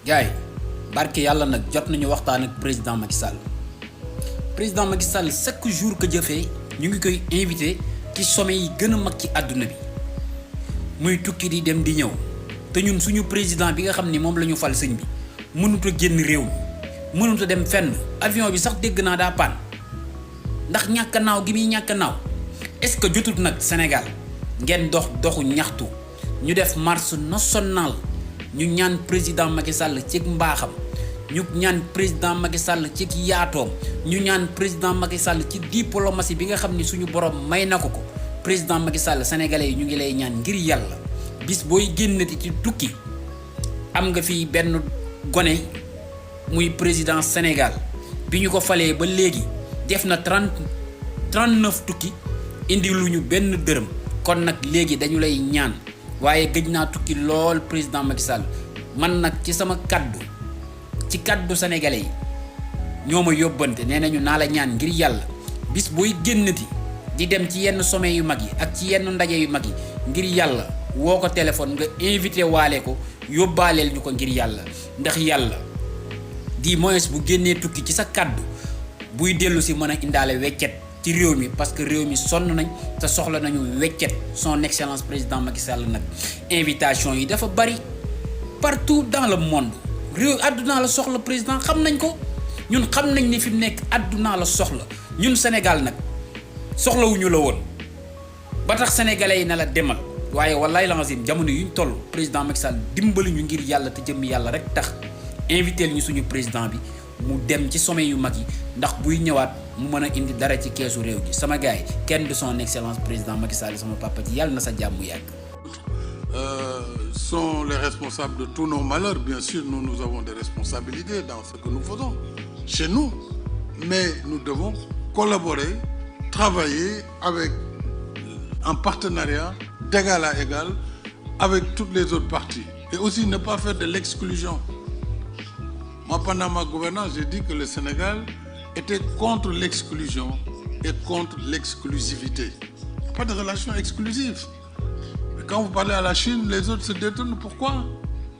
gaay barke yàlla nag jot nañu waxtaan ak président Macky Sall chaque jour que jëfee ñu ngi koy invité ci sommet yi gën a mag ci àdduna bi muy tukki di dem di ñëw te ñun suñu président bi nga xam ni moom la ñu fal sëñ bi mënut a génn réew mi mënut a dem fenn avion bi sax dégg naa daa paan ndax ñàkk naaw gi muy ñàkk naaw est-ce que jotut nag Sénégal ngeen doxu ñaxtu ñu def marche nationale ñu ñaan président Macky Sall ci mbaaxam ñu ñaan président Macky Sall ci yaatoom ñu ñaan président Macky Sall ci diplomatie bi nga xam ni suñu borom may na ko président Macky Sall sénégalais yi ñu ngi lay ñaan ngir yàlla bis booy génnati ci tukki am nga fi benn gone muy président Sénégal bi ñu ko falee ba léegi def na 39 tukki indi lu ñu benn dërëm kon nag léegi dañu lay ñaan waaye gëj naa tukki lool président Macky Sall man nag ci sama kaddu ci kaddu sénégalais yi ñoo ma yóbbante nee nañu naa la ñaan ngir yàlla bis booy génnati di dem ci yenn sommet yu mag yi ak ci yenn ndaje yu mag yi ngir yàlla woo ko téléphone nga invité waale ko yóbbaaleel ñu ko ngir yàlla ndax yàlla di moins bu génnee tukki ci sa kaddu buy dellu si mën a indaale weccet ci réew mi parce que réew mi sonn nañ te soxla nañu weccet son excellence président Macky Sall nag invitation yi dafa bari partout dans le monde réew àdduna la soxla président xam nañ ko ñun xam nañ ni fi mu nekk àdduna la soxla ñun Sénégal nag soxlawuñu la woon ba tax sénégalais yi ne la demal waaye wallaay lazim jamono yuñ toll président Macky Sall dimbali ñu ngir yàlla te jëmmi yàlla rek tax invité ñu suñu président bi mu dem ci sommet yu mag yi ndax buy ñëwaat mu mën a indi dara ci keesu réew gi sama gars yi kenn de son excellence président Macky Sall sama papa ji yàlla na sa jàmm yàgg. Sont les responsables de tous nos malheurs. Bien sûr, nous avons des responsabilités dans ce que nous faisons chez nous, mais nous devons collaborer, travailler en partenariat d'égal à égal avec toutes les autres parties et aussi ne pas faire de l'exclusion. Moi, pendant ma gouvernance, j'ai dit que le Sénégal était contre l'exclusion et contre l'exclusivité. Pas de relation exclusive. Mais quand vous parlez à la Chine, les autres se détournent. Pourquoi?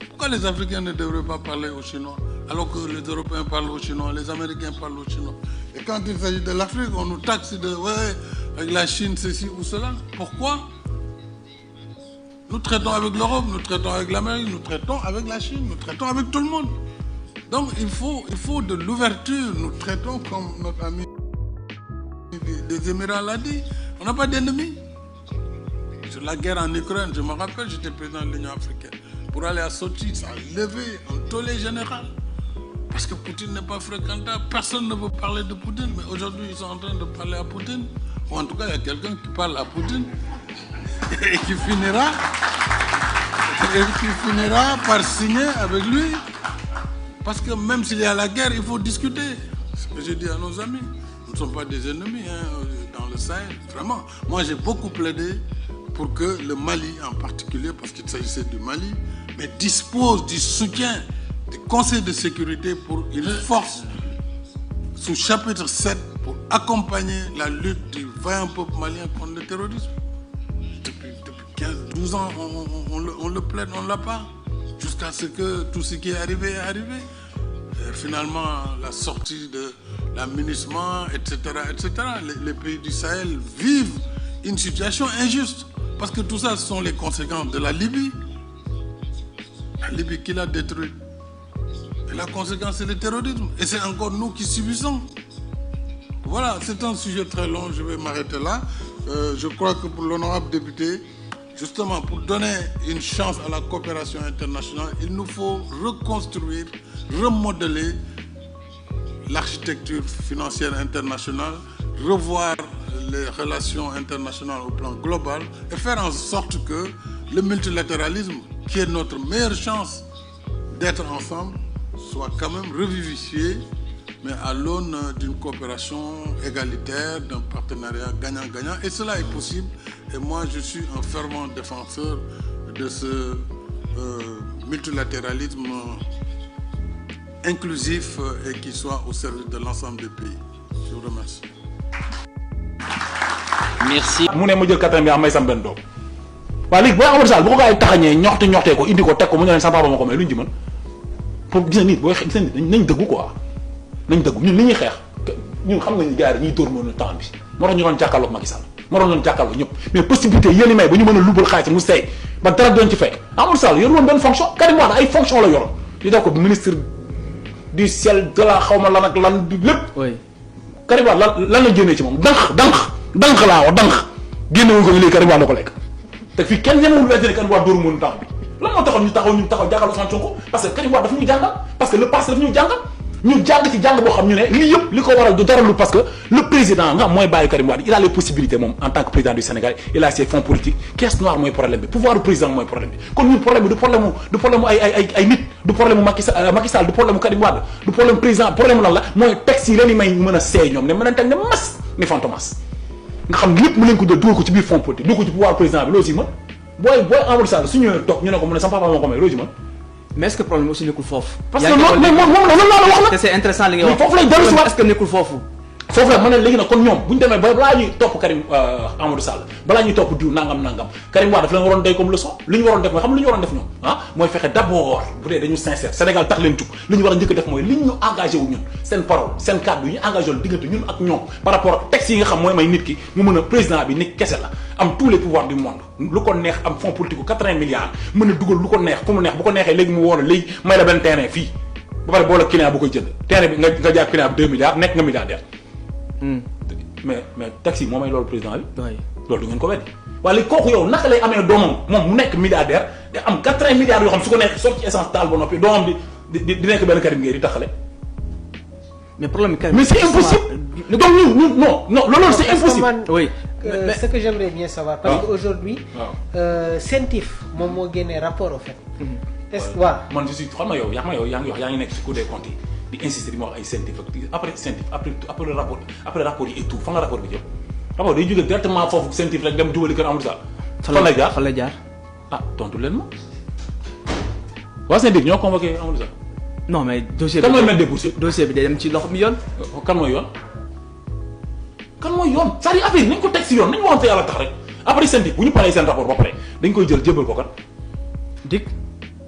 Pourquoi les Africains ne devraient pas parler aux Chinois alors que les Européens parlent aux Chinois, les Américains parlent aux Chinois? Et quand il s'agit de l'Afrique, on nous taxe de ouais, avec la Chine, ceci ou cela. Pourquoi? Nous traitons avec l'Europe, nous traitons avec l'Amérique, nous traitons avec la Chine, nous traitons avec tout le monde. Donc il faut de l'ouverture. Nous traitons comme notre ami des Émirats l'a dit. On n'a pas d'ennemis. Sur la guerre en Ukraine, je me rappelle, j'étais président de l'Union africaine. Pour aller à Sochi, ça a levé un tollé général. Parce que Poutine n'est pas fréquentable. Personne ne veut parler de Poutine. Mais aujourd'hui, ils sont en train de parler à Poutine. Ou en tout cas, il y a quelqu'un qui parle à Poutine et qui finira par signer avec lui. Parce que même s'il y a la guerre, il faut discuter. C'est ce que j'ai dit à nos amis. Nous ne sommes pas des ennemis dans le Sahel, vraiment. Moi, j'ai beaucoup plaidé pour que le Mali en particulier, parce qu'il s'agissait du Mali, mais dispose du soutien du Conseil de sécurité pour une force sous chapitre 7 pour accompagner la lutte du vaillant peuple malien contre le terrorisme. Depuis 15-12 ans, on le plaide, on ne l'a pas. Jusqu'à ce que tout ce qui est arrivé est arrivé. Et finalement, la sortie de l'aménagement, etc., etc. Les pays du Sahel vivent une situation injuste. Parce que tout ça, ce sont les conséquences de la Libye. La Libye qui l'a détruite. Et la conséquence, c'est le terrorisme. Et c'est encore nous qui subissons. Voilà, c'est un sujet très long, je vais m'arrêter là. Je crois que pour l'honorable député, justement, pour donner une chance à la coopération internationale, il nous faut reconstruire, remodeler l'architecture financière internationale, revoir les relations internationales au plan global et faire en sorte que le multilatéralisme, qui est notre meilleure chance d'être ensemble, soit quand même revivifié, mais à l'aune d'une coopération égalitaire, d'un partenariat gagnant-gagnant. Et cela est possible. Et moi, je suis un fervent défenseur de ce multilatéralisme inclusif et qui soit au service de l'ensemble des pays. Je vous remercie. Merci. mu ne ma jël kattan bi am may sam benn doom waaye léegi boo Amadou Sall bu ko gaa yi taxañee ñoxte ko indi ko teg ko mu ne leen sa papa ma ko may lu ñu ci mën pour gis nit booy gis nit nañ dëggu quoi nañ dëggu ñun li ñuy xeex ñun xam nga ni gars yi ñuy dóor moom temps bi moo tax ñu doon jàkkaarloog Macky Sall moo doon jàkkaarloog ñëpp mais possibilité yéen i may ba ñu mën a lubal xaalis mu seey ba dara doon ci fekk Amadou Sall yor woon benn fonction Karim Wade ay fonction la yoroon ñu def ko ministre du ciel de la xaw ma lan ak lan lépp Karim Wade lan la génnee ci moom dank laa wax dank génne wuñ ko ñu léegi Karim Wade la ko lekk te fii kenn ñemewul weddine Karim Wade dóoru moon temps bi lan moo taxoon ñu taxaw jàkkaarloo Ousmane Sonko parce que Karim Wade dafa ñu jàngal parce que le passé dafa ñu jàngal ñu jàng ci jàng boo xam ñu ne lii yëpp li ko waral du dara lu parce que le président nga xam mooy bàyyi Karim Wade il a les possibilités moom en tant que président du Sénégal il a ses fonds politiques caisse noire mooy problème bi pouvoir du président mooy problème bi kon ñun problème bi du problème ay nit du problème Macky Sall du problème Karim Wade du problème président problème lan la mooy texte yi leen may mën a seey ñoom ne mën a teg ne mas ni Fantomas nga xam lépp mu leen ko jël dugal ko ci biir fonds politique dugal ko ci pouvoir président bi loolu si mën booy Amadou Sall su ñëwee toog ñu ne ko mu ne sama papa moo ko may loolu si mën mais est-ce que problème aussi nekkul foofu. parce que moom la wax na. te c'est intéressant li nga wax foofu lay dellu si waat est-ce que nekkul foofu. foofu la ma ne léegi nag kon ñoom bu ñu demee ba balaa ñuy topp Karim Amadou Sall balaa ñuy topp diw nangam Karim Wade daf leen waroon doy comme leçon li ñu waroon def mooy xam lu ñu waroon def ñoom mooy fexe d'abord bu dee dañu sincère Sénégal tax leen jug li ñu war a njëkk a def mooy li ñu engagé wu ñun seen parole seen kàddu yi ñu engagé woon diggante ñun ak ñoom par rapport ak texte yi nga xam mooy may nit ki mu mën a président bi nit kese la am tous les pouvoirs du monde lu ko neex am fonds politique 80 milliards mën a dugal lu ko neex ku mu neex bu ko neexee léegi mu woo la léegi may la benn terrain fii ba pare boole client bu koy jënd terrain bi nga jaay client bi 2 milliards nekk nga milliardaire mais taxi moo may loolu président bi. loolu du ngeen ko weddi waaye léegi kooku yow naka lay amee doomam moom mu nekk milliardaire te am 80 milliards yoo xam su ko nekk sotti ci essence taal ba noppi doomam di nekk benn Karim Gueye di taxale. mais problème bi Karim mais c'est impossible. donc ñun non loolu c'est impossible. oui. Ce que j'aimerais bien savoir parce que aujourd'hui CENTIF moom moo génnee rapport au fait. est-ce que waaw man je suis xam nga yow yaa ngi wax yaa ngi nekk ci Cour des comptes di insister di ma wax ay CENTIF après le rapport après rapport yi et tout fan la rapport bi jëm rapport day jógee directement foofu CENTIF rek dem jubali kër Amadou Sall. fan lay jaar tontu leen ma. waa CENTIF ñoo convoqué Amadou Sall. non mais dossier kan mooy mettre des poursuites dossier bi day dem ci loxo mi yoon. kan mooy yoon c'est-à-dire affaire yi nañ ko teg si yoon nañ waxante yàlla tax rek après CENTIF bu ñu paree seen rapport ba pare dañ koy jël jébal ko kan dik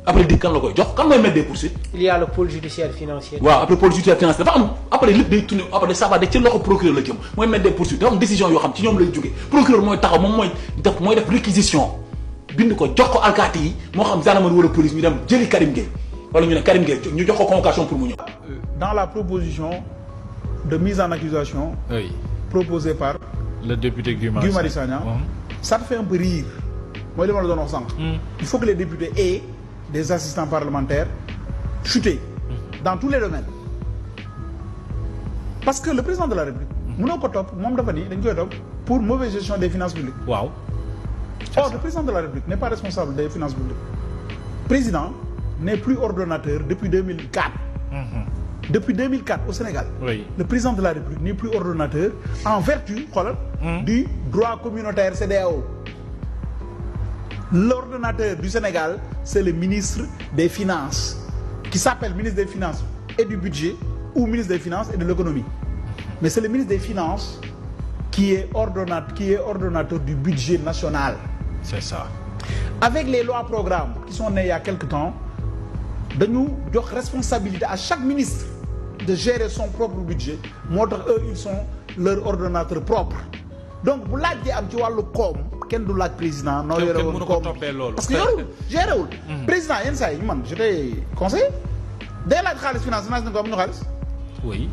après dik kan la koy jox kan mooy mettre des poursuites. il y a le pôle judiciaire financier. waaw après pôle judiciaire financier dafa am après lépp day tourner après ça va de ci loxo procureur la jëm mooy mettre des poursuites dafa am décision yoo xam ci ñoom lay jógee procureur mooy taxaw moom mooy def réquisition bind ko jox ko alkaati yi moo xam gendarmerie wala police ñu dem jëli Karim Gueye wala ñu ne Karim Gueye ñu jox ko convocation pour mu ñëw. Dans la proposition de mise en accusation proposée par le député Guy Marius Sagna, ça te fait un peu rire. Moi, je le sens. Il faut que les députés aient des assistants parlementaires chutés dans tous les domaines. Parce que le président de la République, pour mauvaise gestion des finances publiques. Wow. Or, le président de la République n'est pas responsable des finances publiques. Le président n'est plus ordonnateur depuis 2004. Depuis 2004 au Sénégal, le président de la République n'est plus ordonnateur en vertu du droit communautaire CEDEAO. L'ordonnateur du Sénégal, c'est le ministre des Finances, qui s'appelle ministre des Finances et du Budget, ou ministre des Finances et de l'Économie. Mais c'est le ministre des Finances qui est ordonnateur du budget national. C'est ça. Avec les lois programmes qui sont nées il y a quelque temps, de nous donner responsabilité à chaque ministre de gérer son propre budget. Eux, ils sont leur ordonnateur propre. Donc, vous l'avez dit, kenn du laaj président noo yore woon koom parce que yorul gérewul président yenn saa yi man j'étais conseiller day laaj xaalis finance na ko amuñu xaalis oui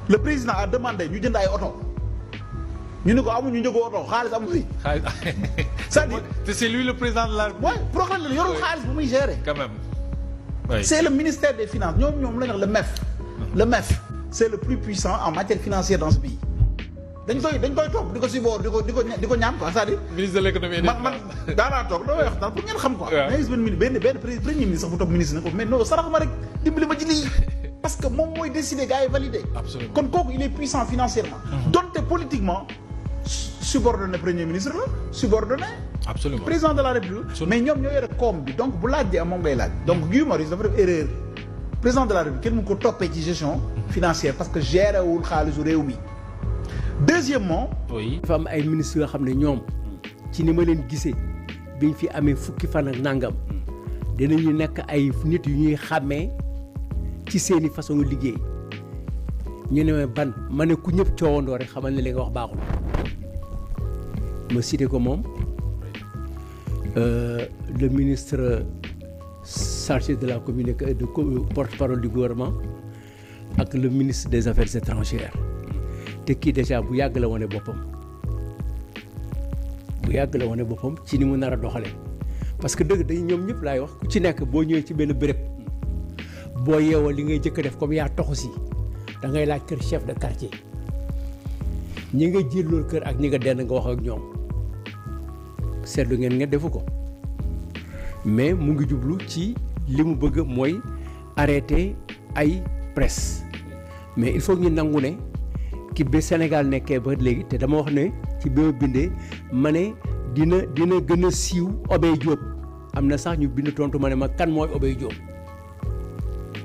le président a demandé ñu jënd ay oto ñu ne ko amuñu njëgu oto xaalis amu fi c'est-à-dire c'est lui le président de la République. Ouais, programme la yorul xaalis bu muy gérer quand même c'est le ministère des finances ñoom la ñu wax le MEF c'est le plus puissant en matière financière dans ce pays dañ koy toog di ko subor di ko ñaan quoi c'est-à-dire ministre de l'économie man daanaa toog damay wax daal pour ngeen xam quoi mais gis benn premier ministre sax bu toog ministre ne ko mais non sarax ma rek dimbali ma ci lii parce que moom mooy décider gars yi validé kon kooku il est puissant financièrement donte politiquement subordonné premier ministre la subordonné absolument président de la République mais ñoom ñoo yore koom bi donc bu laaj am moom ngay laaj donc Guy Marius dafa def erreur président de la République kenn mu ko toppee ci gestion financière parce que géré wul xaalisu réew mi. Deuxièmement. oui. dafa am ay ministres yoo xam ne ñoom ci ni ma leen gisee biñ fi amee fukki fan ak nangam dinañu nekk ay nit yu ñuy xàmmee ci seeni façon liggéey ñu ne ma ban ma ne ku ñëpp coowandoo rek xamal ne li nga wax baaxul ma cité ko moom le ministre chargé de la communication de porte-parole du gouvernement ak le ministre des affaires étrangères te kii déjà bu yàgg la wane boppam ci ni mu nar a doxale parce que dëgg dañ ñoom ñëpp laay wax ku ci nekk boo ñëwee ci benn béréb boo yeewoo li ngay jëkk a def comme yaa toxu si da ngay laaj kër chef de quartier ñi nga jël loolu kër ak ñi nga denn nga wax ak ñoom seetlu ngeen nga defu ko mais mu ngi jublu ci li mu bëgg mooy arrêter ay presse mais il faut ñu nangu ne ki ba Sénégal nekkee ba léegi te dama wax ne ci bi ma bindee ma ne dina gën a siiw Obey Diop am na sax ñu bind tontu ma ne ma kan mooy Obey Diop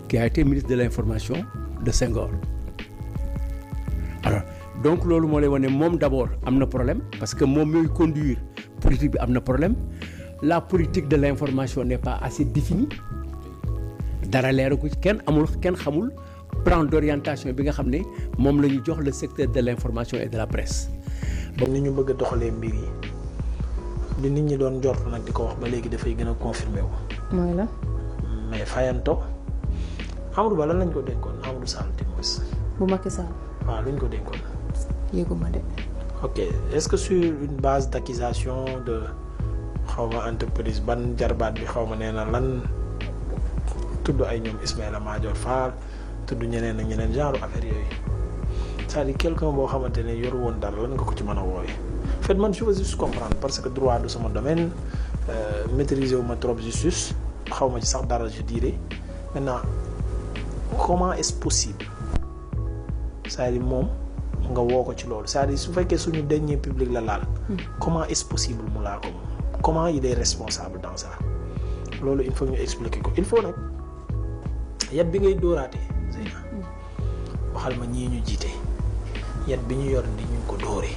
qui a été ministre de l'information de Senghor alors donc loolu moo lay wane moom d'abord am na problème parce que moom mooy conduire politique bi am na problème la politique de l'information n'est pas assez définie dara leeru ko ci kenn xamul plan d'orientation bi nga xam ne moom la ñu jox le secteur de l'information et de la presse. ni ñu bëgg a doxalee mbir yi li nit ñi doon njort nag di ko wax ba léegi dafay gën a confirmé wu. mooy la. mais fayanto Amadou Ba lan lañ ko dénkoon Amadou Sall Timos. bu Macky Sall. waaw luñ ko dénkoon. yéeguma de. ok est-ce que sur une base d'accusation de xawma entreprise ban jarbaat bi xawma nee na lan tudd ay ñoom Ismaïla Madior Fall tudd ñeneen ak ñeneen genre affaire yooyu c'est-à-dire quelqu'un boo xamante ne yoru woon dara lan nga ko ci mën a woowee en fait man je veux juste comprendre parce que droit du sama domaine maîtriser wu ma trop justice xaw ma ci sax dara je dirais maintenant comment est-ce possible c'est-à-dire moom nga woo ko ci loolu c'est-à-dire su fekkee suñu dernier public la laal comment est-ce possible mu laal ko moom comment il est responsable dans ça loolu il faut ñu expliquer ko il faut nag yat bi ngay dóoraatee Zeyna waxal ma ñii ñu jiite yat bi ñu yor di ñu ko dóoree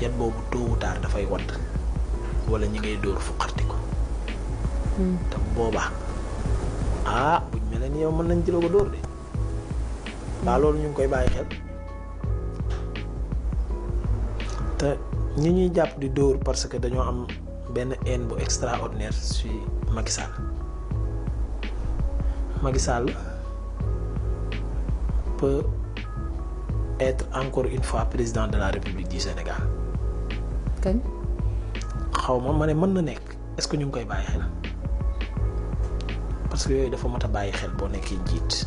yat boobu tôt ou tard dafay wadd wala ñi ngay dóor fuqarti ko te boobaa buñ mel ni yow mën nañ jëloo ko dóor de waa loolu ñu ngi koy bàyyi xel te ñi ñuy jàpp di dóor parce que dañoo am benn haine bu extraordinaire ci Macky Sall Macky Sall peut être encore une fois président de la République du Sénégal. kañ. xaw ma ne mën na nekk est-ce que ñu ngi koy bàyyi xel parce que yooyu dafa mat a bàyyi xel boo nekkee njiit.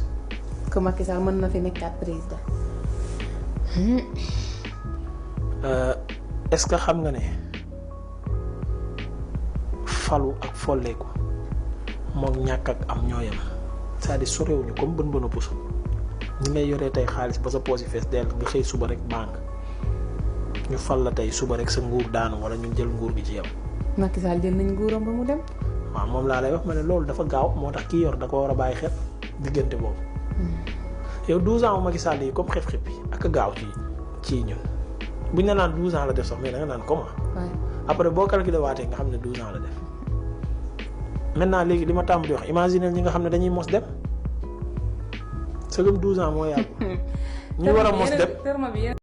que Macky Sall mën na fi nekkaat président. est-ce que xam nga ne falu ak folleeku moom ñàkk ak am ñooyam c'est-à-dire sorewuñu comme bën a puso ñi ngay yoree tey xaalis ba sa poche yi fees dell nga xëy suba rek banque ñu fal la tey suba rek sa nguur daanu wala ñu jël nguur gi ci yow. Macky Sall jël nañ nguuram ba mu dem. waaw moom laa lay wax ma ne loolu dafa gaaw moo tax kii yor da ko war a bàyyi xel diggante boobu. yow 12 ans Macky Sall yi comme xef-xef bi ak gaaw ci ñun buñ la naan 12 ans la def sax mais da nga naan comment. après boo calculé waatee nga xam ne 12 ans la def. maintenant léegi li ma tàmm di wax imaginer ñi nga xam ne dañuy mos dem sëgëm 12 ans moo yàgg. ñu war a mos dem